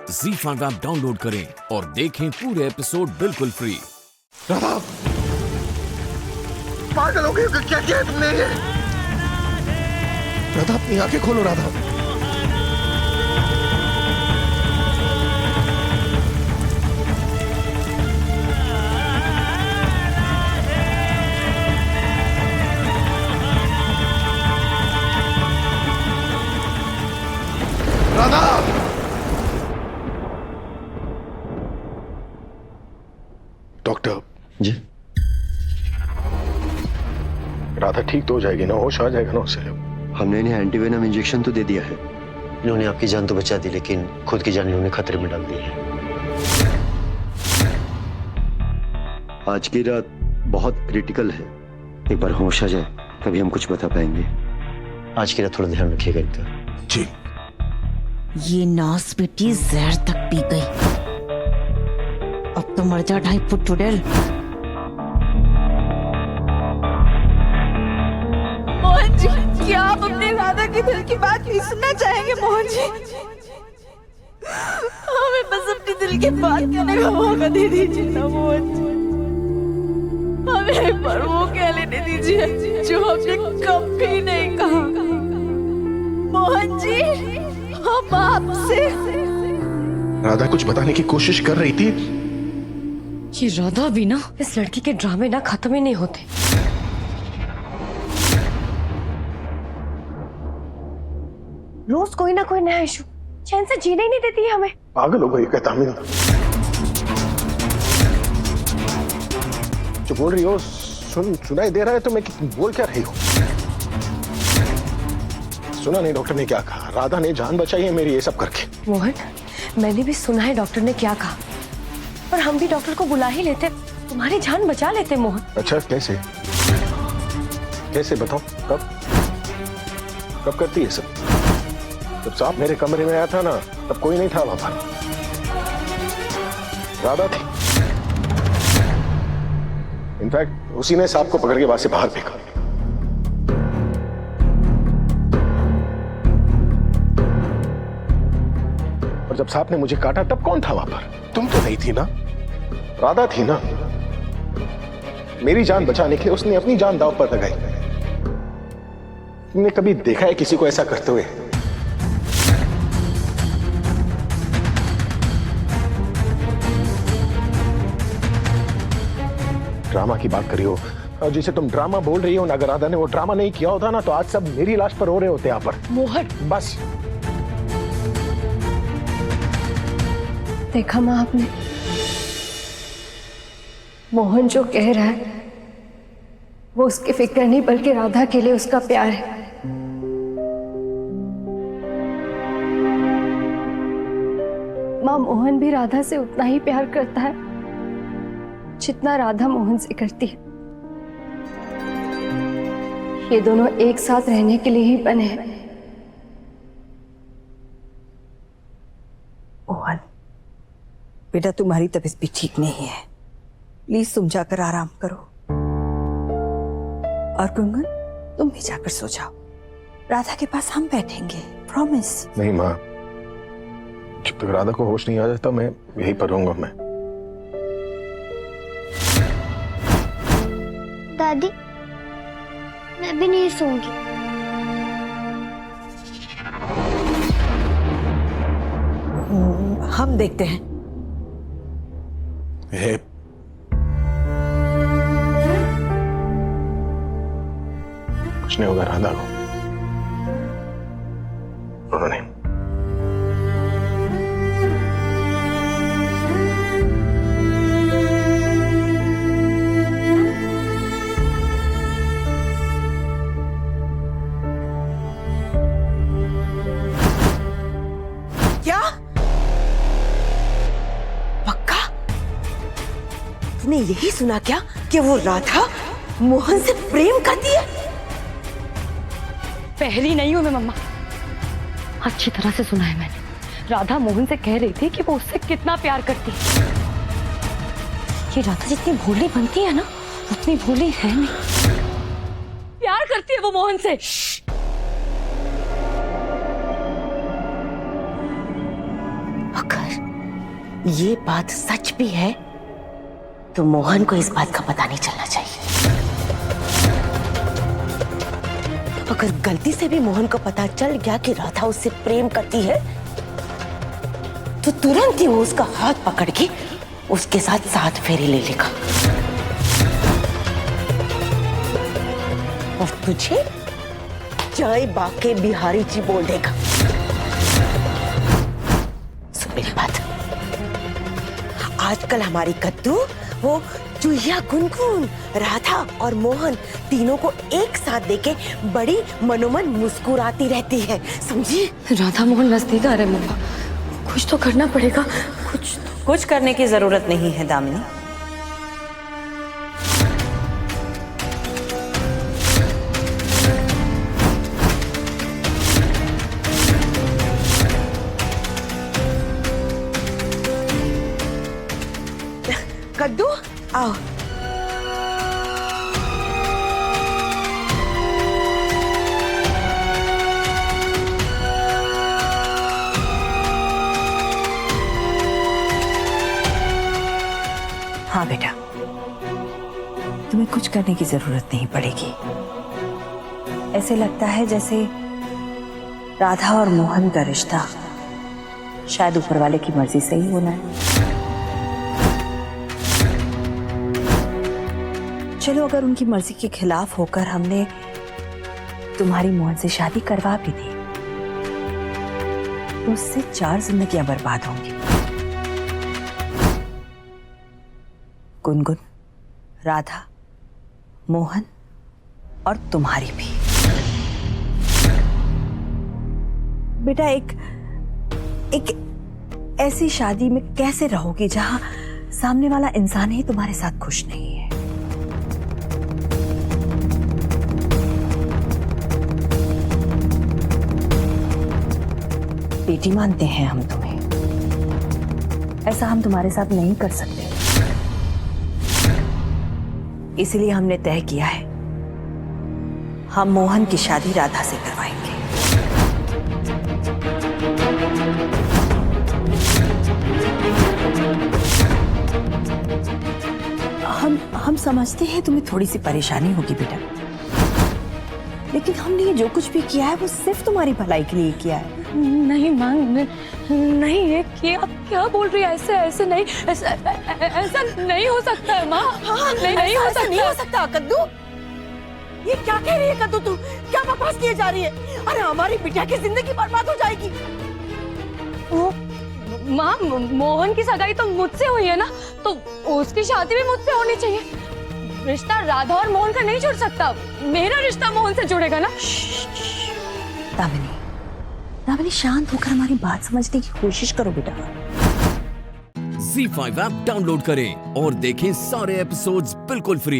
ZEE5 app download करें और देखें पूरे एपिसोड बिल्कुल फ्री। राधा, पागल हो गए, क्या किया तुमने ये? राधा, अपनी आंखें खोलो राधा। राधा, डॉक्टर जी, राधा ठीक तो हो जाएगी ना? होश आ जाएगा ना उसे? हमने इन्हें एंटीवेनम इंजेक्शन तो दे दिया है। इन्होंने आपकी जान तो बचा दी, लेकिन खुद की जान इन्होंने खतरे में डाल दी है। आज की रात बहुत क्रिटिकल है, एक बार होश आ जाए तभी हम कुछ बता पाएंगे। आज की रात थोड़ा ध्यान रखिएगा इनका। जी। ये नास बेटी जहर तक पी गई, अब तो मर जा 2.5 फुट चुड़ैल। मोहन जी, क्या आप अपने राधा के दिल की बात नहीं सुनना चाहेंगे? मोहन जी, हमें बस अपने दिल की बात कहने का मौका दे दीजिए ना मोहन जी। हमें एक बार वो कह लेने दीजिए जो हमने कभी नहीं कहा। मोहन जी, हम आपसे। राधा कुछ बताने की कोशिश कर रही थी। ये राधा भी ना, इस लड़की के ड्रामे ना खत्म ही नहीं होते। रोज कोई ना कोई नया इशू, चैन से जीने ही नहीं देती है हमें। पागल हो गई क्या तामिल? जो बोल रही हो सुनाई दे रहा है तो मैं बोल क्या रही हूँ? सुना नहीं डॉक्टर ने क्या कहा? राधा ने जान बचाई है मेरी ये सब करके। मोहन, मैंने भी सुना है डॉक्टर ने क्या कहा, पर हम भी डॉक्टर को बुला ही लेते, तुम्हारी जान बचा लेते मोहन। अच्छा, कैसे कैसे बताओ? कब करती है सब? जब सांप मेरे कमरे में आया था ना, तब कोई नहीं था वहां पर, राधा थी। इनफैक्ट उसी ने सांप को पकड़ के वहां से बाहर फेंका। और जब सांप ने मुझे काटा तब कौन था वहां पर? तुम तो नहीं थी ना, राधा थी ना। मेरी जान बचाने के लिए उसने अपनी जान दांव पर लगाई। तुमने कभी देखा है किसी को ऐसा करते हुए? ड्रामा की बात करी हो, और जिसे तुम ड्रामा बोल रही हो ना, अगर राधा ने वो ड्रामा नहीं किया होता ना, तो आज सब मेरी लाश पर रो रहे होते यहाँ पर। मोहन, बस देखा माँ आपने, मोहन जो कह रहा है वो उसकी फिक्र नहीं बल्कि राधा के लिए उसका प्यार है। माँ, मोहन भी राधा से उतना ही प्यार करता है जितना राधा मोहन से करती है। ये दोनों एक साथ रहने के लिए ही बने हैं। मोहन बेटा, तुम्हारी तबीयत भी ठीक नहीं है, प्लीज तुम जाकर आराम करो। और गुनगुन, तुम भी जाकर सो जाओ, राधा के पास हम बैठेंगे, प्रॉमिस। नहीं माँ, जब तक राधा को होश नहीं आ जाता मैं यहीं पर रहूंगा। मैं दादी, मैं भी नहीं सोऊंगी। हम देखते हैं। कुछ नहीं होगा राधा को। उन्होंने क्या पक्का? तुमने यही सुना क्या कि वो राधा मोहन से प्रेम करती है? पहली नहीं हूं मैं मम्मा, अच्छी तरह से सुना है मैंने। राधा मोहन से कह रही थी कि वो उससे कितना प्यार करती है। ये राधा जितनी भोली बनती है ना, उतनी भोली है नहीं। प्यार करती है वो मोहन से। अगर ये बात सच भी है तो मोहन को इस बात का पता नहीं चलना चाहिए। अगर गलती से भी मोहन को पता चल गया कि राधा उससे प्रेम करती है तो तुरंत ही वो उसका हाथ पकड़ के उसके साथ 7 फेरे ले लेगा और तुझे जय बाके बिहारी जी बोल देगा। सुन मेरी बात, आजकल हमारी कद्दू वो चूहिया गुनगुन, राधा और मोहन तीनों को एक साथ देके बड़ी मनोमन मुस्कुराती रहती है, समझी? राधा मोहन नजदीक आ रहे मम्मा, कुछ तो करना पड़ेगा। कुछ करने की जरूरत नहीं है दामिनी। कद्दू आओ। हाँ बेटा, तुम्हें कुछ करने की जरूरत नहीं पड़ेगी। ऐसे लगता है जैसे राधा और मोहन का रिश्ता शायद ऊपर वाले की मर्जी से ही होना है। चलो, अगर उनकी मर्जी के खिलाफ होकर हमने तुम्हारी मोहन से शादी करवा भी दी तो उससे 4 जिंदगियां बर्बाद होंगी। गुनगुन, राधा, मोहन और तुम्हारी भी। बेटा, एक ऐसी शादी में कैसे रहोगी जहां सामने वाला इंसान ही तुम्हारे साथ खुश नहीं है? बेटी मानते हैं हम तुम्हें, ऐसा हम तुम्हारे साथ नहीं कर सकते, इसलिए हमने तय किया है हम मोहन की शादी राधा से करवाएंगे। हम समझते हैं तुम्हें थोड़ी सी परेशानी होगी बेटा, लेकिन हमने ये जो कुछ भी किया है वो सिर्फ तुम्हारी भलाई के लिए किया है। नहीं माँ, नहीं, ये क्या बोल रही है? ऐसे नहीं, ऐसा नहीं हो सकता है माँ। नहीं हो सकता, नहीं हो सकता। कद्दू, ये क्या कह रही है कद्दू? तू क्या बकवास किए जा रही है? अरे हमारी बिटिया की जिंदगी बर्बाद हो जाएगी। माँ, मोहन की सगाई तो मुझसे हुई है ना, तो उसकी शादी भी मुझसे होनी चाहिए। रिश्ता राधा और मोहन का नहीं जुड़ सकता, मेरा रिश्ता मोहन से जुड़ेगा ना। दामिनी, शांत होकर हमारी बात समझने की कोशिश करो बेटा। ZEE5 ऐप डाउनलोड करें और देखें सारे एपिसोड्स बिल्कुल फ्री।